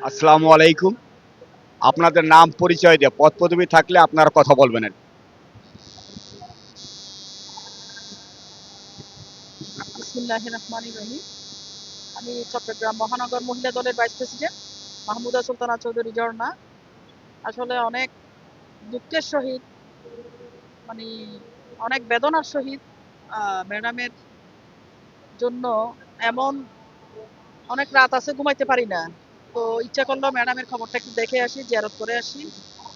আসসালামু আলাইকুম। আপনাদের নাম পরিচয় দিয়ে পদ পদবি থাকলে আপনারা কথা বলবেন আর কি। বিসমিল্লাহির রহমানির রহিম। আমি চট্টগ্রাম মহানগর মহিলা দলের ভাইস প্রেসিডেন্ট মাহমুদা সুলতানা চৌধুরী ঝর্ণা। আসলে অনেক দুঃখের সহিত, মানে অনেক বেদনার সহিত ম্যাডামের জন্য এমন অনেক রাত আছে ঘুমাইতে পারি না। তো ইচ্ছা করলো ম্যাডামের খবরটা একটু দেখে আসি, জিয়ারত করে আসি।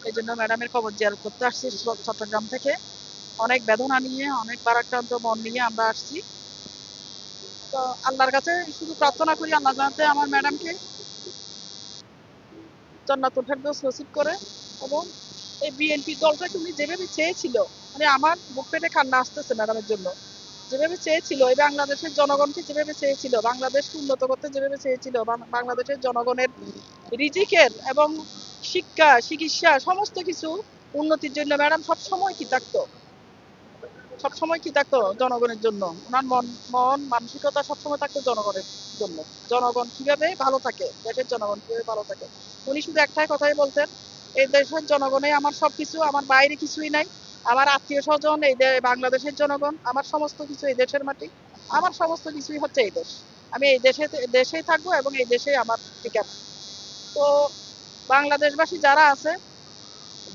এই জন্য ম্যাডামের খবর জিয়ারত করতে আসছি চট্টগ্রাম থেকে। অনেক বেদনা নিয়ে, অনেক ভারাক্রান্ত মন নিয়ে আমরা আসছি। তো আল্লাহর কাছে শুধু প্রার্থনা করি, আল্লাহ যাতে আমার ম্যাডামকে জান্নাতুল ফেরদৌস নসিব করে। এবং এই বিএনপি দলটাকে উনি যেভাবে চেয়েছিল, মানে আমার বুক পেটে কান্না আসতেছে ম্যাডামের জন্য। যেভাবে চেয়েছিল, এই বাংলাদেশের জনগণকে যেভাবে চেয়েছিল, বাংলাদেশকে উন্নত করতে যেভাবে চেয়েছিল, বাংলাদেশের জনগণের রিজিকের এবং শিক্ষা, চিকিৎসা সমস্ত কিছু উন্নতির জন্য ম্যাডাম সবসময় কৃতার্থ, সবসময় কৃতার্থ জনগণের জন্য। ওনার মন মন মানসিকতা সবসময় থাকতো জনগণের জন্য। জনগণ কিভাবে ভালো থাকে, দেশের জনগণ কিভাবে ভালো থাকে, উনি শুধু একটাই কথাই বলতেন, এই দেশের জনগণে আমার সবকিছু, আমার বাইরে কিছুই নাই। আমার আত্মীয় স্বজন এই বাংলাদেশের জনগণ, আমার সমস্ত কিছু এই দেশের মাটি, আমার সমস্ত কিছুই হচ্ছে এই দেশ। আমি এই দেশেই থাকবো এবং এই দেশেই আমার ঠিকানা। তো বাংলাদেশবাসী যারা আছে,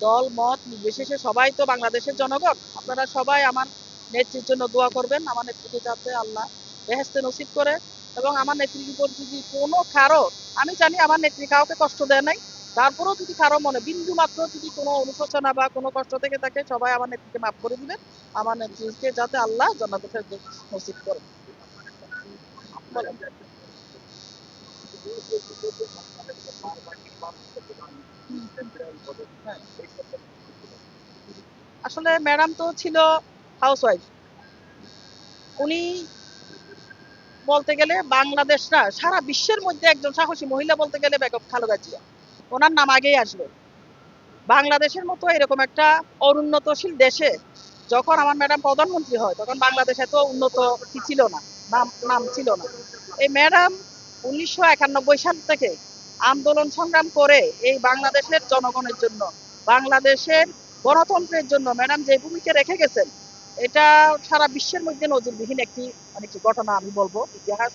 দল মত নির্বিশেষে সবাই তো বাংলাদেশের জনগণ। আপনারা সবাই আমার নেত্রীর জন্য দোয়া করবেন, আমার নেত্রীকে যাতে আল্লাহ বেহেশতে নসিব করে। এবং আমার নেত্রীর উপর যদি কোনো কারো, আমি জানি আমার নেত্রী কাউকে কষ্ট দেয় নাই, তারপরেও যদি কারো মনে বিন্দু মাত্র যদি কোনো অনুশোচনা বা কোনো কষ্ট থেকে থাকে, সবাই আমার নেত্রীকে মাফ করে দিবেন। আমার নেত্রীকে যাতে আল্লাহ জান্নাতুল ফেরদৌস নসিব করে। বলেন। হ্যাঁ, আসলে ম্যাডাম তো ছিল হাউস ওয়াইফ। উনি বলতে গেলে বাংলাদেশ না, সারা বিশ্বের মধ্যে একজন সাহসী মহিলা বলতে গেলে বেগম খালেদা জিয়া, ওনার নাম আগেই আসবে। বাংলাদেশের মতো এরকম একটা অনুন্নতশীল দেশে যখন আমার ম্যাডাম প্রধানমন্ত্রী হয়, তখন বাংলাদেশ এত উন্নত কি ছিল না, নাম নাম ছিল না। এই ম্যাডাম 1991 সাল থেকে আন্দোলন সংগ্রাম করে এই বাংলাদেশের জনগণের জন্য, বাংলাদেশের গণতন্ত্রের জন্য ম্যাডাম যে ভূমিকা রেখে গেছেন, এটা সারা বিশ্বের মধ্যে নজিরবিহীন একটি, মানে কি ঘটনা আমি বলবো। ইতিহাস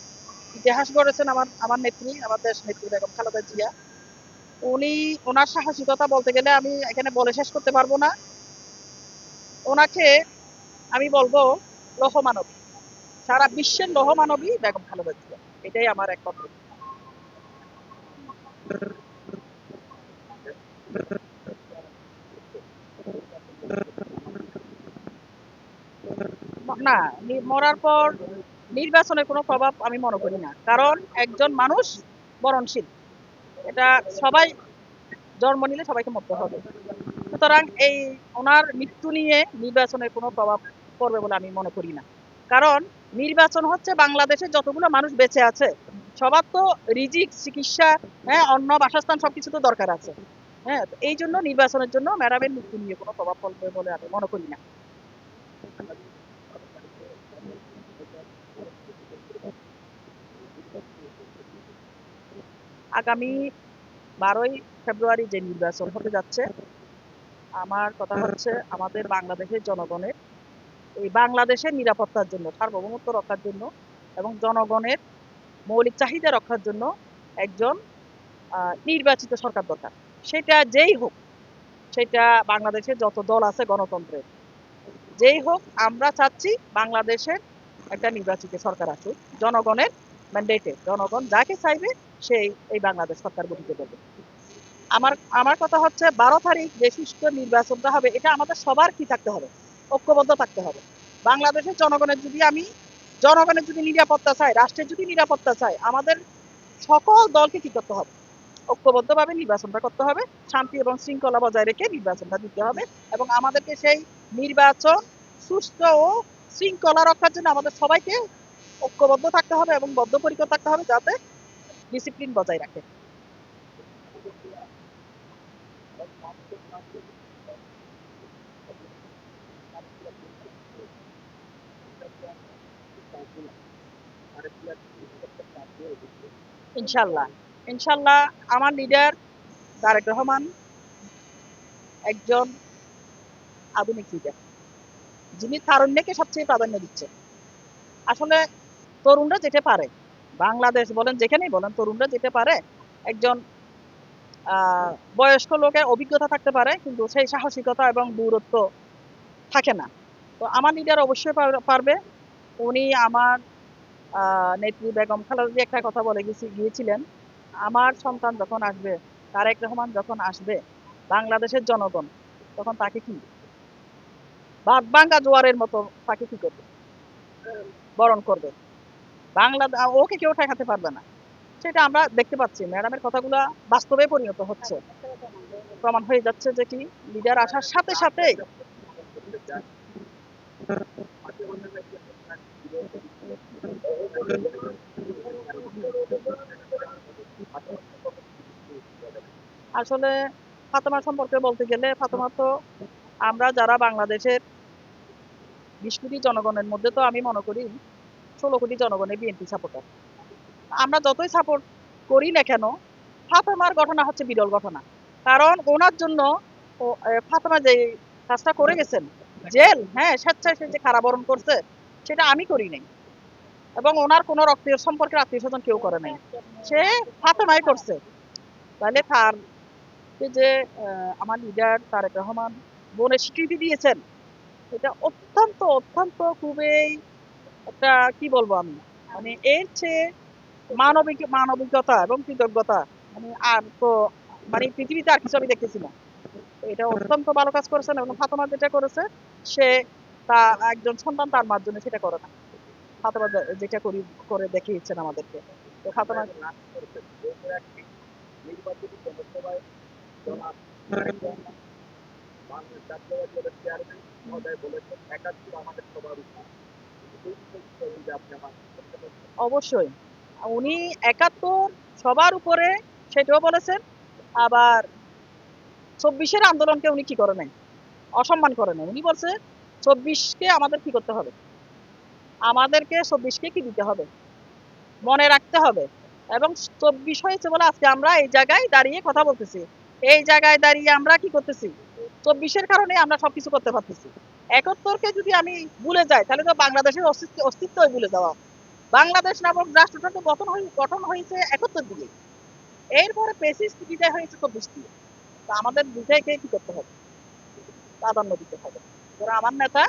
ইতিহাস গড়েছেন আমার আমার নেত্রী, আমার দেশ নেত্রী বেগম খালেদা জিয়া। উনি, ওনার সাহসিকতা বলতে গেলে আমি এখানে বলে শেষ করতে পারবো না। ওনাকে আমি বলবো লৌহমানবী, সারা বিশ্বের লৌহমানবী বেগম খালেদা জিয়া। এটাই আমার একমাত্র। না, মরার পর নির্বাচনের কোনো প্রভাব আমি মনে করি না, কারণ একজন মানুষ মরণশীল, এটা সবাই, জন্ম নিলে সবাইকে মরতে হবে। সুতরাং এই ওনার মৃত্যু নিয়ে নির্বাচনের কোনো প্রভাব পড়বে বলে আমি মনে করি না। কারণ নির্বাচন হচ্ছে বাংলাদেশে যতগুলো মানুষ বেঁচে আছে, সবার তো রিজিক, চিকিৎসা, হ্যাঁ, অন্ন, বাসস্থান সবকিছু তো দরকার আছে। হ্যাঁ, তো এই জন্য নির্বাচনের জন্য ম্যাডামের মৃত্যু নিয়ে কোনো প্রভাব পড়বে বলে আমি মনে করি না। আগামী 12ই ফেব্রুয়ারি যে নির্বাচন হতে যাচ্ছে, আমার কথা হচ্ছে আমাদের বাংলাদেশের জনগণের, এই বাংলাদেশের নিরাপত্তার জন্য, সার্বভৌমত্ব রক্ষার জন্য এবং জনগণের মৌলিক চাহিদা রক্ষার জন্য একজন নির্বাচিত সরকার দরকার। সেটা যেই হোক, সেটা বাংলাদেশের যত দল আছে গণতন্ত্রের, যেই হোক, আমরা চাচ্ছি বাংলাদেশের একটা নির্বাচিত সরকার আসুক, জনগণের ম্যান্ডেটে, জনগণ যাকে চাইবে সেই এই বাংলাদেশ সরকার গঠিত করবে। আমার আমার কথা হচ্ছে 12 তারিখ যে সুষ্ঠু নির্বাচনটা হবে, এটা আমাদের সবার কি থাকতে হবে, ঐক্যবদ্ধ থাকতে হবে। বাংলাদেশের জনগণের যদি নিরাপত্তা চায়, রাষ্ট্রের যদি নিরাপত্তা চায়, আমাদের সকল দলকে কি করতে হবে, ঐক্যবদ্ধভাবে নির্বাচনটা করতে হবে। শান্তি এবং শৃঙ্খলা বজায় রেখে নির্বাচনটা দিতে হবে। এবং আমাদেরকে সেই নির্বাচন সুষ্ঠু ও শৃঙ্খলা রক্ষার জন্য আমাদের সবাইকে ঐক্যবদ্ধ থাকতে হবে এবং বদ্ধপরিকর থাকতে হবে, যাতে ডিসিপ্লিন বজায় রাখে। ইনশাল্লাহ। ইনশাল্লাহ আমার লিডার তারেক রহমান একজন আধুনিক লিডার, যিনি তারুণ্যকে সবচেয়ে প্রাধান্য দিচ্ছে। আসলে তরুণরা যেটা পারে, বাংলাদেশ বলেন যেখানেই বলেন, তরুণরা যেটা পারে, একজন বয়স্ক লোকের অভিজ্ঞতা থাকতে পারে কিন্তু সেই সাহসিকতা এবং দূরত্ব থাকে না। তো আমার লিডার অবশ্যই পারবে। উনি আমার নেত্রী বেগম খালেদা জিয়া একটা কথা বলে গিয়েছিলেন, আমার সন্তান যখন আসবে, তারেক রহমান যখন আসবে, বাংলাদেশের জনগণ তখন তাকে কি বাদ ভাঙ্গা জোয়ারের মতো তাকে কি করবে, বরণ করবে। ওকে কেউ ঠেকাতে পারবে না। সেটা আমরা দেখতে পাচ্ছি, ম্যাডামের কথাগুলা বাস্তবে পরিণত হচ্ছে, প্রমাণ হয়ে যাচ্ছে যে কি লিডার আসার সাথে সাথে আসলে ফাতেমা সম্পর্কে বলতে গেলে, ফাতেমা তো আমরা যারা বাংলাদেশের 20 কোটি জনগণের মধ্যে, তো আমি মনে করি 16 কোটি জনগণের বিএনপি সাপোর্টার। আমরা যতই সাপোর্ট করি না কেন, ফাতেমার ঘটনা হচ্ছে বিরল ঘটনা। কারণ ওনার জন্য ফাতেমা যে কাজটা করে গেছেন, জেল, হ্যাঁ, স্বেচ্ছায় সে যে কারাবরণ করছে, সেটা আমি করি নাই, এবং ওনার কোনো রক্তের সম্পর্কের আত্মীয় স্বজন কেউ করে নাই, সে ফাতেমাই করছে। তাহলে তার যে আমার লিডার তারেক রহমান বোনের স্বীকৃতি দিয়েছেন, এটা অত্যন্ত অত্যন্ত খুবই একটা, কি বলবো আমি, মানে এর চেয়ে মানবিকতা এবং কৃতজ্ঞতা মানে আর তো, মানে পৃথিবীতে আর কিছু আমি দেখতেছি না। এটা অত্যন্ত ভালো কাজ করেছেন, এবং ফাতেমা যেটা করেছে, সে তা একজন সন্তান তার মার জন্য সেটা করে না। ফাতেমা যেটা করে দেখিয়েছেন আমাদেরকে। তো ফাতেমা অবশ্যই উনি 71 সবার উপরে, সেটাও বলেছেন। আবার 24-এর আন্দোলনকে উনি কি করে নাই, অসম্মান করে নাই। উনি বলছে 24-কে আমাদের কি করতে হবে, আমাদেরকে 24-কে কি দিতে হবে, মনে রাখতে হবে। এবং 24 হয়েছে বলে আজকে আমরা এই জায়গায় দাঁড়িয়ে কথা বলতেছি। এই জায়গায় দাঁড়িয়ে আমরা কি করতেছি, 24-এর কারণে আমরা সবকিছু করতে পারতেছি। 71-কে যদি আমি ভুলে যাই, তাহলে তো বাংলাদেশের অস্তিত্বই ভুলে যাওয়া। বাংলাদেশ নামক রাষ্ট্রটা তো গঠন হয়েছে 71 দিয়ে, এরপরে পেসিস বিদায় হয়েছে 24 দিয়ে। তো আমাদের বিজয়কে কি করতে হবে, প্রাধান্য দিতে হবে। ওরা আমার নেতা,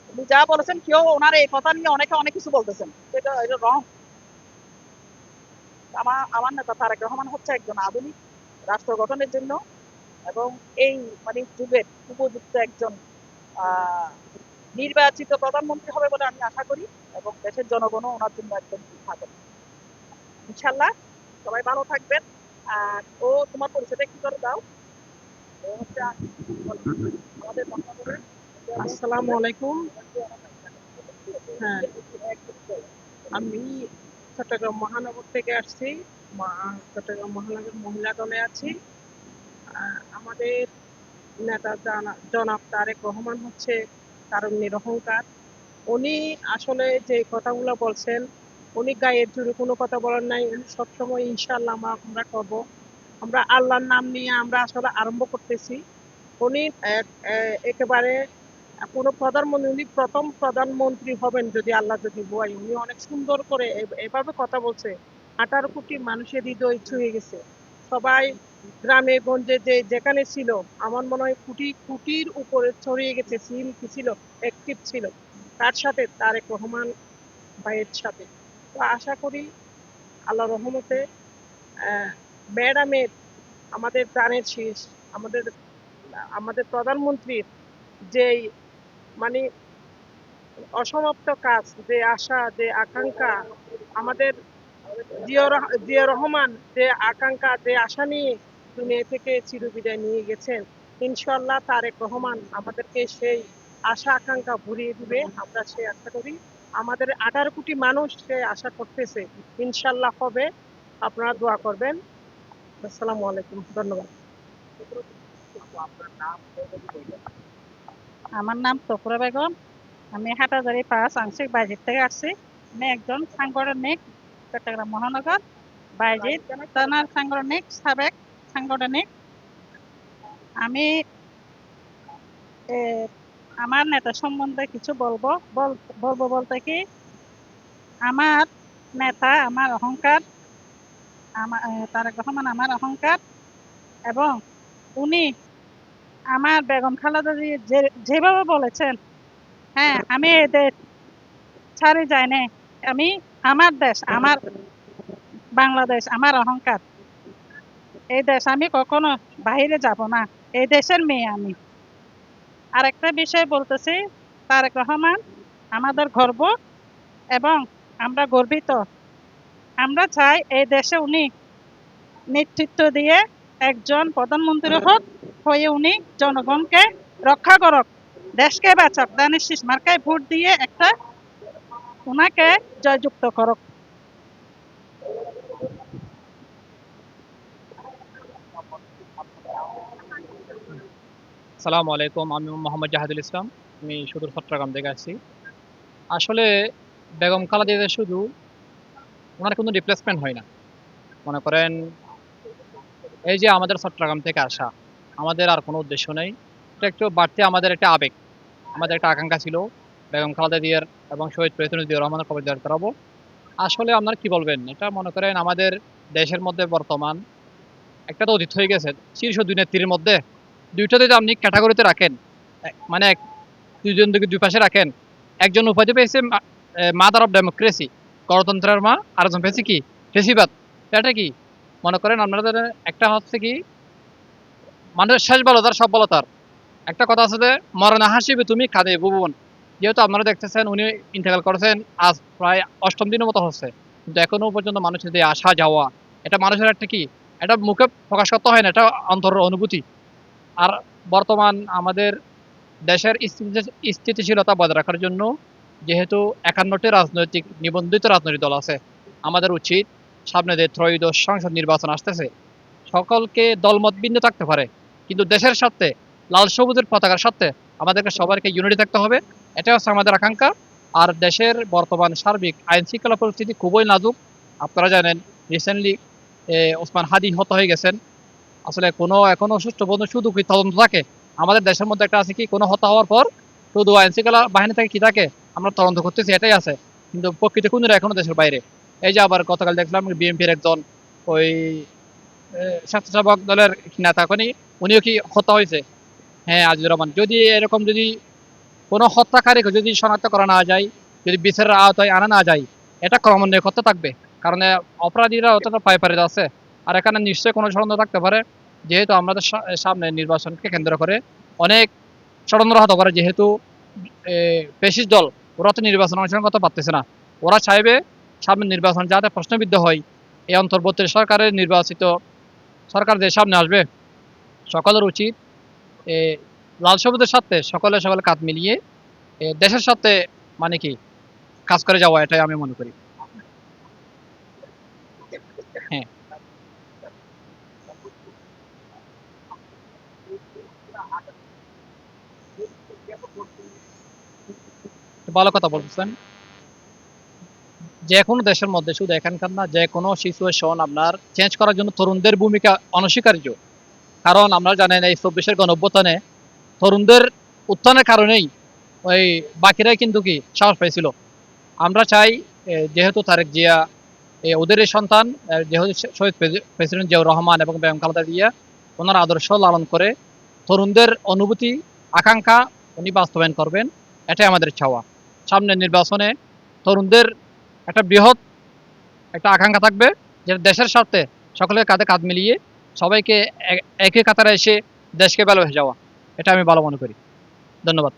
উনি যা বলেছেন, কেউ ওনার এই কথা নিয়ে অনেকে অনেক কিছু বলতেছেন, এটা রং। আমার নেতা তারেক রহমান হচ্ছে একজন আধুনিক রাষ্ট্র গঠনের জন্য এবং এই মানে যুগের উপযুক্ত একজন আহ নির্বাচিত প্রধানমন্ত্রী হবে বলে আমি আশা করি, এবং দেশের জনগণও ওনার জন্য একদম থাকবেন ইনশাল্লাহ। সবাই ভালো থাকবেন। আর তোমার পরিচয়টা কি করে দাও? ও হচ্ছে আমাদের মহানগরের। আসসালামু আলাইকুম। হ্যাঁ, আমি চট্টগ্রাম মহানগর থেকে আসছি। চট্টগ্রাম মহানগর মহিলা দলে আছি। আমাদের নেতা জনাব তারেক রহমান হচ্ছে তারুণ্যের অহংকার। উনি আসলে যে কথাগুলো বলছেন, উনি গায়ের জোরে কোনো কথা বলেন নাই। উনি সবসময় ইনশাআল্লাহ আমরা করব, আমরা আল্লাহর নাম নিয়ে আমরা আসলে আরম্ভ করতেছি। উনি একেবারে কোনো প্রধানমন্ত্রী, উনি প্রথম প্রধানমন্ত্রী হবেন যদি আল্লাহ যদি বয়। উনি অনেক সুন্দর করে এভাবে কথা বলছে, 18 কোটি মানুষের হৃদয় ছুঁয়ে গেছে। সবাই গ্রামে গঞ্জে যেখানে ছিল, আমার মনে হয় কোটি কোটির উপরে ছড়িয়ে গেছে, সিম কি ছিল, অ্যাক্টিভ ছিল তার সাথে, তারেক রহমান ভাইয়ের সাথে। তো আশা করি আল্লাহ রহমতে ম্যাডামের, আমাদের প্রাণের শীষ, আমাদের আমাদের প্রধানমন্ত্রীর যেই মানে অসমাপ্ত কাজ, যে আশা, যে আকাঙ্ক্ষা, আমাদের জিয়া রহমান যে আকাঙ্ক্ষা, যে আশা নিয়ে দুনিয়া থেকে চিরবিদায় নিয়ে গেছেন, ইনশাল্লাহ তারেক রহমান আমাদেরকে সেই আশা আকাঙ্ক্ষা ভরিয়ে দিবে, আমরা সেই আশা করি। আমাদের 18 কোটি মানুষ সে আশা করতেছে, ইনশাল্লাহ হবে। আপনারা দোয়া করবেন। আসসালামু আলাইকুম, ধন্যবাদ। আমার নাম তফুরা বেগম। আমি হাটাজারি 5 আংশিক বাজির থেকে আসছি। আমি একজন সাংগঠনিক চট্টগ্রাম মহানগর বাইজিৎ তানার সাবেক সাংগঠনিক। আমি এ, আমার নেতা সম্বন্ধে কিছু বলবো বলতে কি, আমার নেতা আমার অহংকার, তারেক রহমান আমার অহংকার, এবং উনি আমার বেগম খালেদা জিয়া যেভাবে বলেছেন, হ্যাঁ আমি এই দেশ ছাড়ি যাই না, আমি আমার দেশ, আমার বাংলাদেশ আমার অহংকার, এই দেশ আমি কখনো বাইরে যাব না, এই দেশের মেয়ে আমি। আরেকটা বিষয় বলতেছি, তারেক রহমান আমাদের গর্ব এবং আমরা গর্বিত। আমরা চাই এই দেশে উনি নেতৃত্ব দিয়ে একজন প্রধানমন্ত্রী হয়ে উনি জনগণকে রক্ষা করক, দেশকে বাঁচাক, দানের শীষ মার্কায় ভোট দিয়ে একটা উনাকে জয়যুক্ত করক। সালামু আলাইকুম, আমি মোহাম্মদ জাহাদুল ইসলাম। আমি সুদূর চট্টগ্রাম থেকে আসছি। আসলে বেগম খালেদা জিয়া শুধু ওনার কোনো রিপ্লেসমেন্ট হয় না। মনে করেন এই যে আমাদের চট্টগ্রাম থেকে আসা, আমাদের আর কোনো উদ্দেশ্য নেই। এটা একটু বাড়তি আমাদের একটা আবেগ, আমাদের একটা আকাঙ্ক্ষা ছিল বেগম খালেদা জিয়ার এবং শহীদ প্রেসিডেন্ট জিয়াউর রহমানের কবর জিয়ারত করাবো। আসলে আপনারা কি বলবেন, এটা মনে করেন আমাদের দেশের মধ্যে বর্তমান একটা তো অতীত হয়ে গেছে। শীর্ষ দুই নেত্রীর মধ্যে দুইটা যদি আপনি ক্যাটাগরিতে রাখেন, মানে দুইজন দিকে দুই পাশে রাখেন, একজন উপাধি পেয়েছে মাদার অফ ডেমোক্রেসি, গণতন্ত্রের মা, আর একজন পেয়েছে কি ফেসিবাদ। এটা কি মনে করেন আপনাদের একটা হচ্ছে কি, মানুষের শেষ বলো তার সব বলো তার। একটা কথা আছে যে মরণে হাসিবে তুমি কাঁদে ভুবন। যেহেতু আপনারা দেখতেছেন উনি ইন্তেকাল করেছেন, আজ প্রায় 8ম দিনের মতো হচ্ছে, কিন্তু এখনো পর্যন্ত মানুষের যে আসা যাওয়া, এটা মানুষের একটা কি, এটা মুখে প্রকাশ করতে হয় না, এটা অন্তরের অনুভূতি। আর বর্তমান আমাদের দেশের স্থিতিশীলতা বজায় রাখার জন্য যেহেতু 51টি রাজনৈতিক নিবন্ধিত রাজনৈতিক দল আছে, আমাদের উচিত সামনে যে ত্রয়োদশ সংসদ নির্বাচন আসতেছে, সকলকে দলমত ভিন্ন থাকতে পারে, কিন্তু দেশের স্বার্থে লাল সবুজের পতাকার স্বার্থে আমাদেরকে সবাইকে ইউনিটি থাকতে হবে। এটা হচ্ছে আমাদের আকাঙ্ক্ষা। আর দেশের বর্তমান সার্বিক আইন শৃঙ্খলা পরিস্থিতি খুবই নাজুক। আপনারা জানেন রিসেন্টলি ওসমান হাদি হত্যা হয়ে গেছেন। আসলে কোনো এখনো সুষ্ঠু পর্যন্ত শুধু কি তদন্ত থাকে? আমাদের দেশের মধ্যে একটা আছে কি, কোনো হত্যা হওয়ার পর শুধু আইন শৃঙ্খলা বাহিনী থেকে কি থাকে, আমরা তদন্ত করতেছি, এটাই আছে, কিন্তু প্রকৃত খুনিরা এখনো দেশের বাইরে। এই যে আবার গতকাল দেখলাম বিএনপির একজন ওই স্বেচ্ছাসেবক দলের নেতা উনিও কি হত্যা হয়েছে। হ্যাঁ, আজিজুর রহমান। যদি এরকম যদি কোনো হত্যাকারীকে যদি শনাক্ত করা না যায়, যদি বিচারের আওতায় আনা না যায়, এটা ক্রমান্বয়ে করতে থাকবে। কারণ অপরাধীরা অতটা পাইপারে আছে। আর এখানে নিশ্চয়ই কোনো ষড়যন্ত্র থাকতে পারে, যেহেতু আমাদের সামনে নির্বাচনকে কেন্দ্র করে অনেক ষড়যন্ত্র হতে পারে। যেহেতু ফ্যাসিস্ট দল, ওরা তো নির্বাচন অনুসরণ করতে পারতেছে না। ওরা চাইবে সামনে নির্বাচন যাতে প্রশ্নবিদ্ধ হয়। এই অন্তর্বর্তী সরকারের নির্বাচিত সরকার যে সামনে আসবে, সকলের উচিত লাল সবুজের সাথে সকলে কাঁধ মিলিয়ে দেশের সাথে মানে কি কাজ করে যাওয়া, এটাই আমি মনে করি। হ্যাঁ, ভালো কথা বলতেছেন। যে কোনো দেশের মধ্যে শুধু এখানকার না, যে কোনো সিচুয়েশন আপনার চেঞ্জ করার জন্য তরুণদের ভূমিকা অনস্বীকার্য। কারণ আমরা জানেন এই 24-এর গণঅভ্যুত্থানে তরুণদের উত্থানের কারণেই ওই বাকিরাই কিন্তু কি সাহস পাইছিল। আমরা চাই যেহেতু তারেক জিয়া ওদেরই সন্তান, যেহেতু শহীদ প্রেসিডেন্ট জিয়াউর রহমান এবং বেগম খালেদা জিয়া ওনার আদর্শ লালন করে তরুণদের অনুভূতি আকাঙ্ক্ষা উনি বাস্তবায়ন করবেন, এটাই আমাদের চাওয়া। সামনের নির্বাচনে তরুণদের একটা বৃহৎ একটা আকাঙ্ক্ষা থাকবে, যে দেশের স্বার্থে সকলের কাঁধে কাঁধ মিলিয়ে সবাইকে একই কাতারে এসে দেশকে ভালোবেসে যাওয়া, এটা আমি ভালো মনে করি। ধন্যবাদ।